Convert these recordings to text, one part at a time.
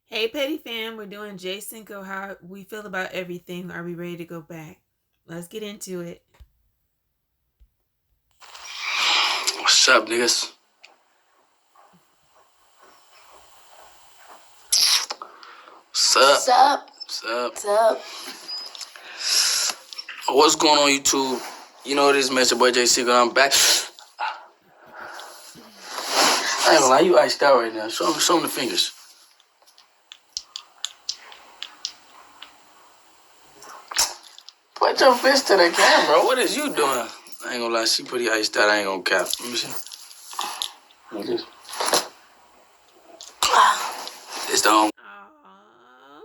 Hey, Petty Fam, we're doing J Cinco. How we feel about everything. Are we ready to go back? Let's get into it. What's up, niggas? What's up? What's up? What's up? What's up? What's going on, YouTube? You know this, man. Your boy J Cinco. I'm back. I ain't gonna lie, you iced out right now. Show him the fingers. Put your fist to the camera. What is you doing? I ain't gonna lie, she pretty iced out. I ain't gonna cap. Let me see. Like this. It's the home. Aww.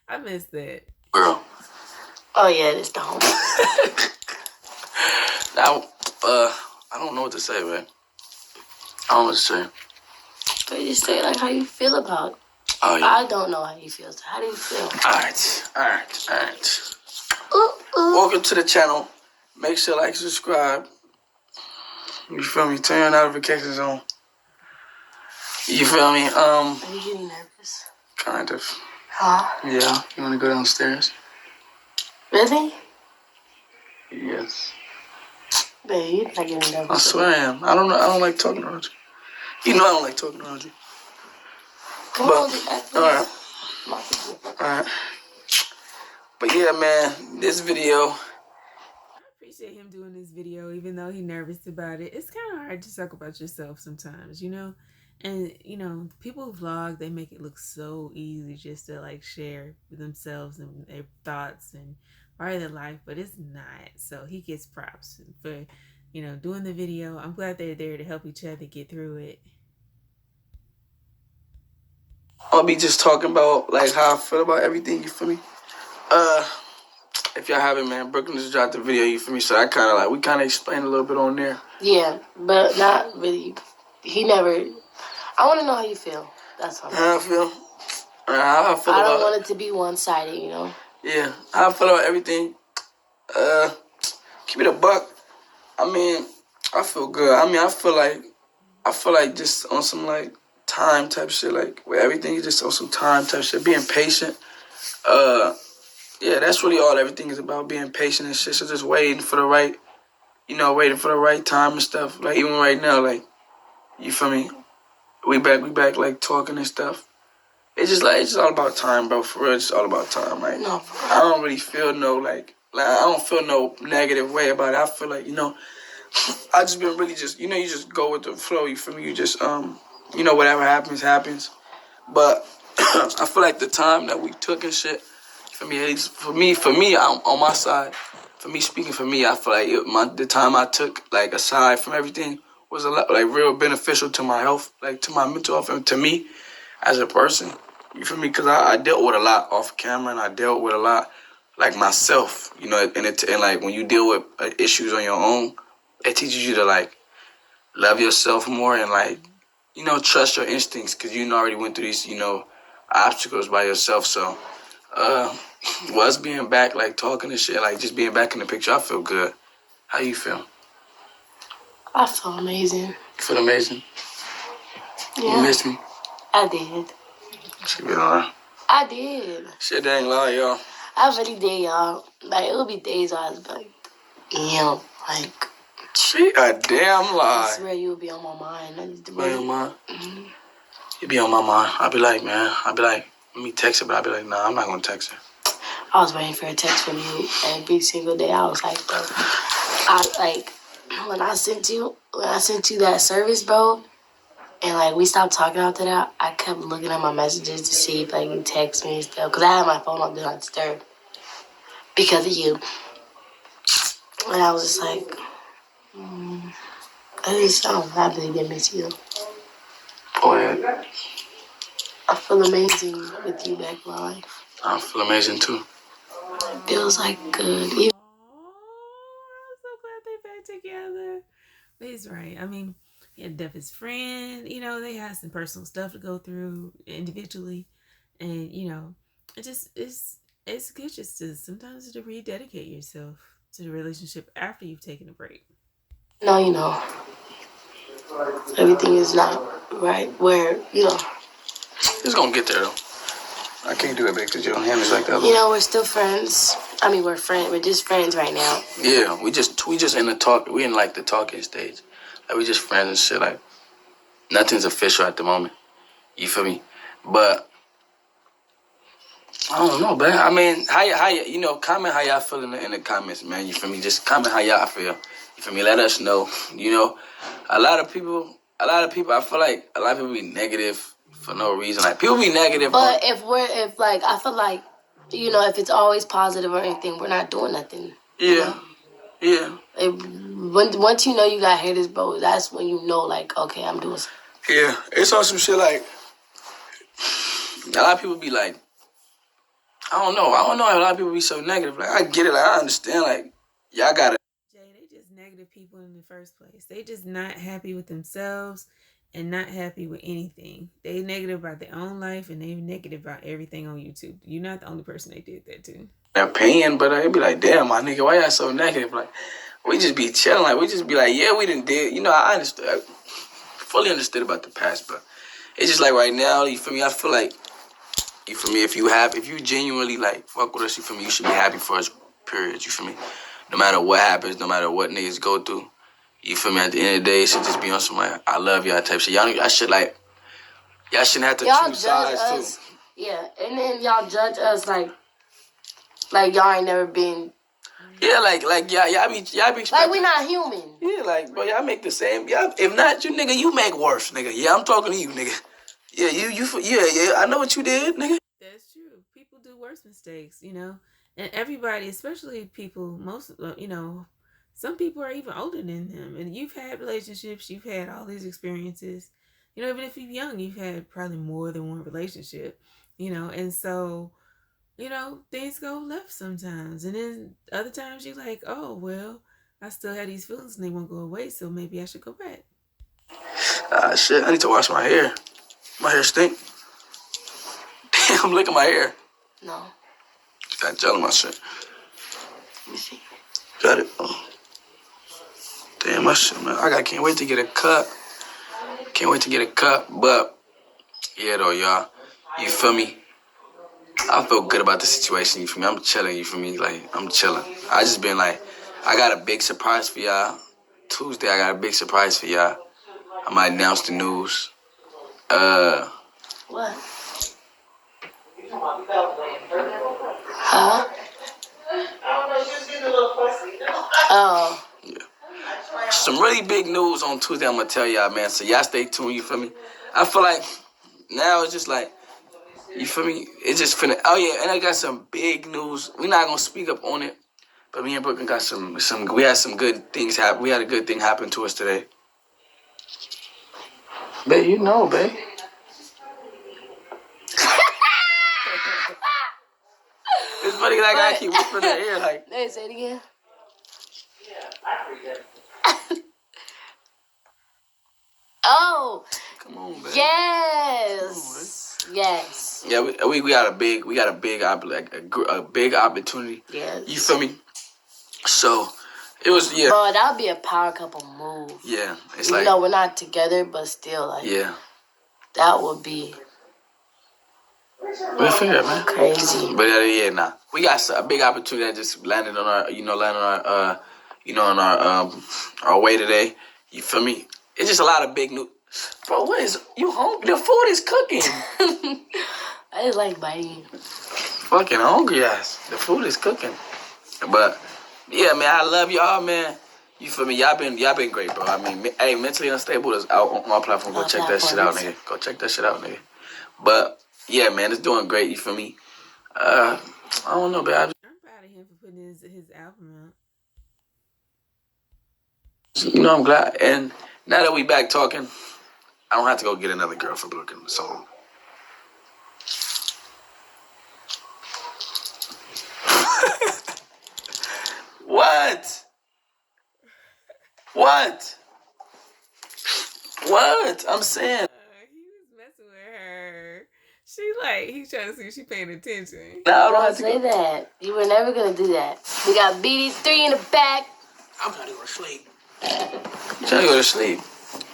I missed that. Girl. Oh yeah, it's the home. Now, I don't know what to say, man. I don't know what to say. But you say like how you feel about it. Oh, yeah. I don't know how you feel. So how do you feel? Alright. Ooh. Welcome to the channel. Make sure like, subscribe. You feel me? Turn your notifications on. You feel me? Are you getting nervous? Kind of. Huh? Yeah. You wanna go downstairs? Really? Yes. Babe, you're not getting nervous. I swear I am. I don't like talking around you. You know I don't like talking around you. Come on, alright. Alright. But yeah, man, this video. I appreciate him doing this video, even though he's nervous about it. It's kind of hard to talk about yourself sometimes, you know? And, you know, people who vlog, they make it look so easy just to, like, share with themselves and their thoughts and part of their life, but it's not. So he gets props for, you know, doing the video. I'm glad they're there to help each other get through it. I'll be just talking about, like, how I feel about everything, you feel me? If y'all haven't, man, Brooklyn just dropped the video, you feel me? So I kind of, like, we kind of explained a little bit on there. Yeah, but not really. He never... I want to know how you feel. That's all. How I feel? How I feel I about... don't want it to be one-sided, you know? Yeah, how I feel about everything. Keep it a buck. I mean, I feel good. I mean, I feel like just on some, like, time type shit, like, where everything is just on some time type shit. Being patient. Yeah, that's really all everything is about, being patient and shit. So just waiting for the right time and stuff. Like, even right now, like, you feel me? We back, like, talking and stuff. It's just all about time, bro. For real, it's all about time. Like, No. I don't really feel no, like, I don't feel no negative way about it. I feel like, you know, I just been really just, you know, you just go with the flow. You feel me? You just, you know, whatever happens. But I feel like the time that we took and shit, for me, at least for me, I'm on my side. For me, speaking for me, I feel like the time I took, like, aside from everything, was a lot, like, real beneficial to my health, like, to my mental health, and to me as a person. You feel me? Because I dealt with a lot off camera, and I dealt with a lot, like, myself. You know, and like, when you deal with issues on your own, it teaches you to, like, love yourself more and, like, you know, trust your instincts, because you already went through these, you know, obstacles by yourself. So, us being back, like, talking and shit, like, just being back in the picture, I feel good. How you feel? I feel amazing. You feel amazing? Yeah. You missed me? I did. She been on. I did. Shit dang lie, y'all. I really did, y'all. Like, it'll be days where I was like, damn, like... She a damn lie. I swear you'll be on my mind. I need to Be on your mind? Mm-hmm. You be on my mind. I be like, let me text her, but I be like, nah, I'm not gonna text her. I was waiting for a text from you every single day. I was like, bro, when I sent you that service, bro, and, like, we stopped talking after that, I kept looking at my messages to see if, like, you text me and stuff, because I had my phone on Do Not Disturb because of you. And I was just like, I really did miss you. Oh, yeah. I feel amazing with you back in my life. I feel amazing, too. It feels like good. I'm so glad they're back together. But he's right. I mean, he had deaf his friend. You know, they had some personal stuff to go through individually, and you know, it's good just to sometimes to rededicate yourself to the relationship after you've taken a break. No, you know, everything is not right where, you know, It's gonna get there though. I can't do it back because your hand is like that. You know, we're still friends. I mean, we're friends. We're just friends right now. Yeah, we just in the talk. We in like the talking stage. Like we just friends and shit. Like nothing's official at the moment. You feel me? But I don't know, man. I mean, how you know? Comment how y'all feel in the comments, man. You feel me? Just comment how y'all feel. You feel me? Let us know. You know, a lot of people. I feel like a lot of people be negative for no reason. Like people be negative. But if I feel like, you know, if it's always positive or anything, we're not doing nothing. Yeah. You know? Yeah. Once you know you got haters, bro, that's when you know, like, okay, I'm doing something. Yeah. It's on some shit like a lot of people be like, I don't know. A lot of people be so negative. Like I get it. Like I understand. Like y'all gotta. Jay, they just negative people in the first place. They just not happy with themselves and not happy with anything. They negative about their own life and they negative about everything on YouTube. You're not the only person they did that to. Their opinion, but it'd be like, damn, my nigga, why y'all so negative? Like we just be chilling. Like we just be like, yeah, we didn't did. You know, I understood. I fully understood about the past, but it's just like right now. You feel me? I feel like. You feel me? If you genuinely like fuck with us, you feel me? You should be happy for us. Period. You feel me? No matter what happens, no matter what niggas go through, you feel me? At the end of the day, it should just be on some like I love y'all type shit. Y'all shouldn't have to Y'all choose judge sides us, too. yeah, and then y'all judge us like y'all ain't never been. Yeah, like y'all be like we not human. Yeah, like bro, y'all make the same. Y'all, if not you, nigga, you make worse, nigga. Yeah, I'm talking to you, nigga. Yeah, yeah. I know what you did, nigga. That's true. People do worse mistakes, you know, and everybody, especially people, some people are even older than them, and you've had relationships, you've had all these experiences, you know, even if you're young, you've had probably more than one relationship, you know, and so, you know, things go left sometimes, and then other times you're like, oh well, I still had these feelings and they won't go away, so maybe I should go back. Shit, I need to wash my hair. My hair stink. Damn, I'm licking my hair. No. Got gel in my shit. Let me see. Got it. Oh. Damn, my shit, man. Can't wait to get a cut. Can't wait to get a cut. But, yeah, though, y'all. You feel me? I feel good about the situation. You feel me? I'm chilling. You feel me? Like, I'm chilling. I just been like, I got a big surprise for y'all. Tuesday, I got a big surprise for y'all. I might announce the news. What? Huh? Oh. Yeah. Some really big news on Tuesday I'm going to tell y'all, man. So y'all stay tuned, you feel me? I feel like now it's just like, you feel me? It's just finna. Oh, yeah, and I got some big news. We're not going to speak up on it. But me and Brooklyn got we had some good things happen. We had a good thing happen to us today. Babe, you know, babe. It's funny like I keep whispering in her ear like. Hey, say it again. Oh. Come on, babe. Yes. Come on, yes. Yeah, we got a big big opportunity. Yes. You feel me? So it was Bro, that would be a power couple move. Yeah, it's Even like though we're not together, but still like. Yeah. That would be. We'll figure it, man. Crazy. But yeah, nah. We got a big opportunity that just landed on our way today. You feel me? It's just a lot of big news. Bro, what is you hungry? The food is cooking. I just like biting. Fucking hungry ass. The food is cooking. But yeah, man, I love y'all, man. You feel me? Y'all been great, bro. I mean, hey, Mentally Unstable is out on my platform. Go check that shit out, nigga. Go check that shit out, nigga. But yeah, man, it's doing great. You feel me? I don't know, babe. I'm proud of him for putting his album out. You know, I'm glad. And now that we back talking, I don't have to go get another girl for Brooklyn. So. What? What? What? I'm saying. He was messing with her. She like, he's trying to see if she paying attention. No, I don't say that. You were never gonna do that. We got BD3 in the back. I'm trying to go to sleep. You trying to go to sleep?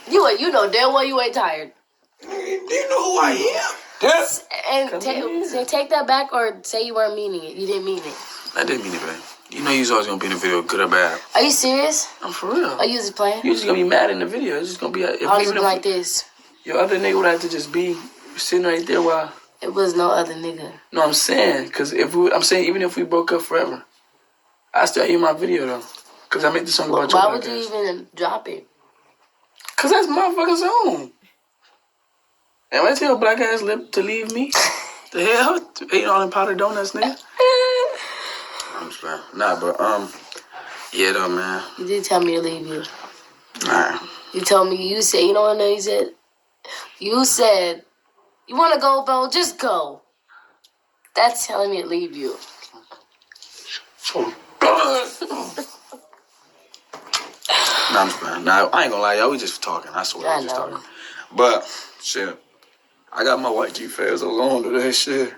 You know damn well you ain't tired. Do you know who I am? Yeah. And take that back or say you weren't meaning it. You didn't mean it. I didn't mean it, babe. You know you was always gonna be in the video, good or bad. Are you serious? I'm for real. Are you just playing? You just gonna be mad in the video. It's just gonna be. I was just like this. Your other nigga would have to just be sitting right there while. It was no other nigga. No, I'm saying, cause I'm saying even if we broke up forever, I still hear my video though, cause I made the song about your Why black would you ass. even drop it? Cause that's motherfucking song. And I tell black ass lip to leave me. The hell, eating all them powdered donuts, nigga. I'm just playing. Nah, but yeah though, man. You did tell me to leave you. Alright. You told me. You said. You know what you said? You said. You want to go, Bo? Just go. That's telling me to leave you. Nah, I'm just playing. Nah, I ain't gonna lie, y'all. We just talking. I swear, we just talking. But shit, I got my white G fans on today. Shit.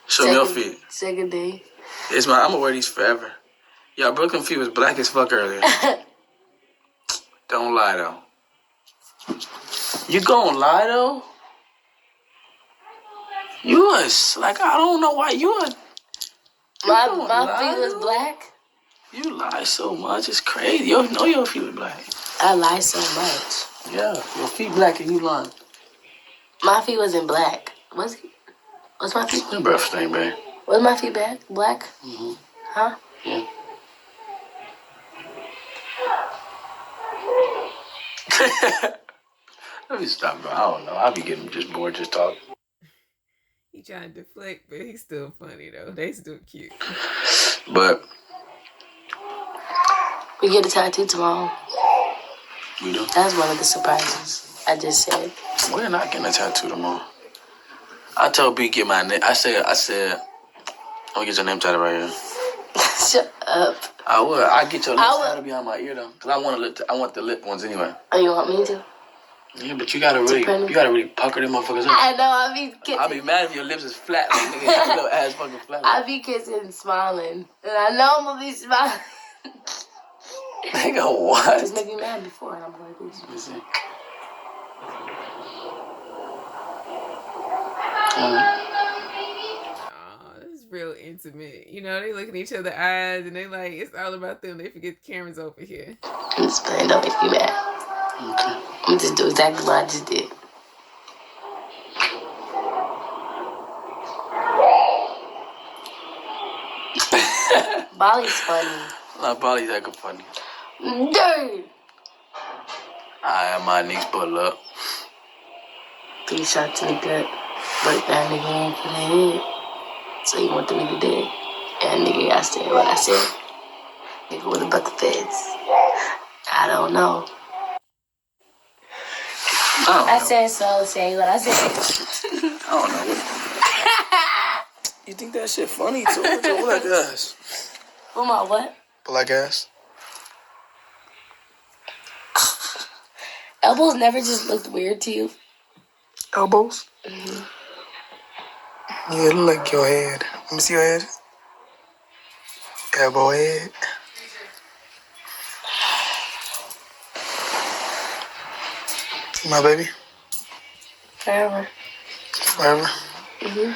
Show me your feet. Second day. I'm gonna wear these forever. Y'all, Brooklyn feet was black as fuck earlier. Don't lie though. You gonna lie though? You was like, I don't know why you are. My feet was black. You lie so much, it's crazy. You know your feet was black. I lie so much. Yeah, your feet black and you lying. My feet wasn't black. Was it? Was my feet? Your breath stink, babe. Was my feet black? Mm-hmm. Huh? Yeah. Let me stop, bro. I don't know. I be getting just bored just talking. He trying to deflect, but he's still funny though. They still cute. But we get a tattoo tomorrow. We do. That's one of the surprises I just said. We're not getting a tattoo tomorrow. I told B get my name. I said, I'm gonna get your name tattooed right here. Shut up. I would. I get your lips tattooed behind my ear though, cause I want the lip ones anyway. Oh, you want me to? Yeah, but you gotta really pucker them motherfuckers up. I know. I'll be mad if your lips is flat, like, nigga. Your little ass fucking flat. I'll be kissing and smiling, and I know I'm gonna be smiling. Nigga, what? Just make me mad before, and I'm like this. Let me see. This is real intimate. You know, they look at each other's eyes and they like, it's all about them. They forget the camera's over here. I'm just playing. Don't make me mad. Okay. I'm just do exactly what I just did. Bali's funny. Nah, Bali's acting funny. Dude. Alright, my knees pull up. 3 shots in the gut. Break that nigga in for the head. So you want the nigga dead. And nigga got to say what I said. Nigga with a buck of feds. I don't know. I said so, say what I said. I don't know. You think that shit funny too? What's your black ass? For my what? Black ass? Elbows never just looked weird to you? Elbows? Mm-hmm. Yeah, it look like your head. Let me see your head. Elbow head. My baby? Forever. Forever? Mm-hmm.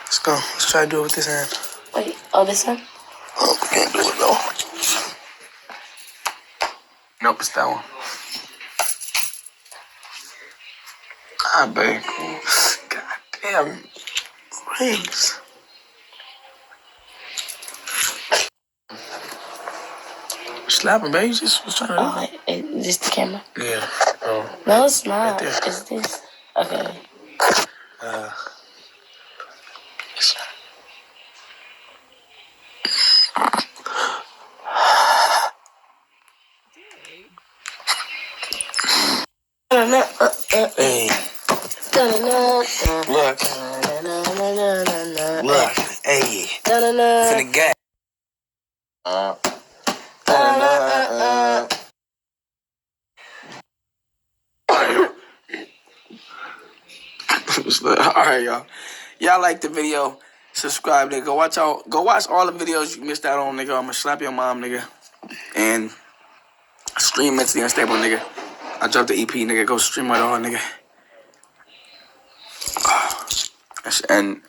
Let's go. Let's try to do it with this hand. Wait, oh, this one? Oh, we can't do it though. Nope, it's that one. God, babe. God damn. Rings. Slapping, babe. You just was trying to. Oh, wait, is this the camera? Yeah. Oh. No, it's not. Right there. It's this. Okay. Hey. Look. Look. Hey. Finna get. Alright, y'all. Y'all like the video, subscribe, nigga. Go watch all the videos you missed out on, nigga. I'ma slap your mom, nigga. And stream Mentally Unstable, nigga. I dropped the EP, nigga. Go stream it all, nigga. And